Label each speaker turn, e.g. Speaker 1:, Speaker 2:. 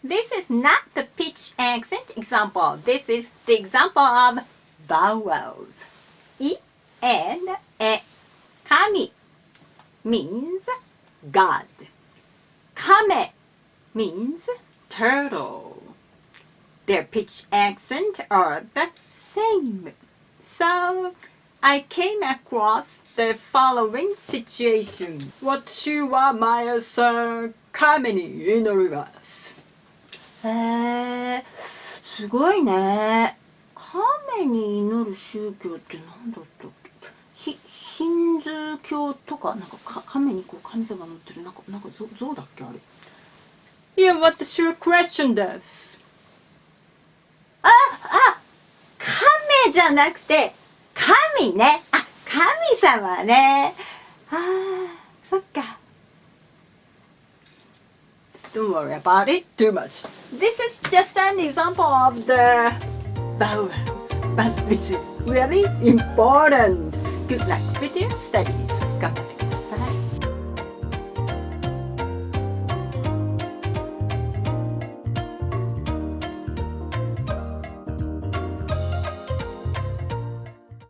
Speaker 1: This is not the pitch accent example. This is the example of vowels. I and e. Kami means God. Kame means turtle. Their pitch accent are the same. So I came across the following situation. 私は毎朝神に祈ります。
Speaker 2: すごいね。神に祈る宗教って何だったっけ？ヒンズー教とか、なんか神にこう神様乗ってるなんか像だっけあれ。
Speaker 1: いや、私はクエスチョンです。
Speaker 2: 亀じゃなくて神ね。神様ね。そっか。
Speaker 1: Don't worry about it too much. This is just an example of the vowels, but this is really important. Good luck with your studies. 頑張ってください。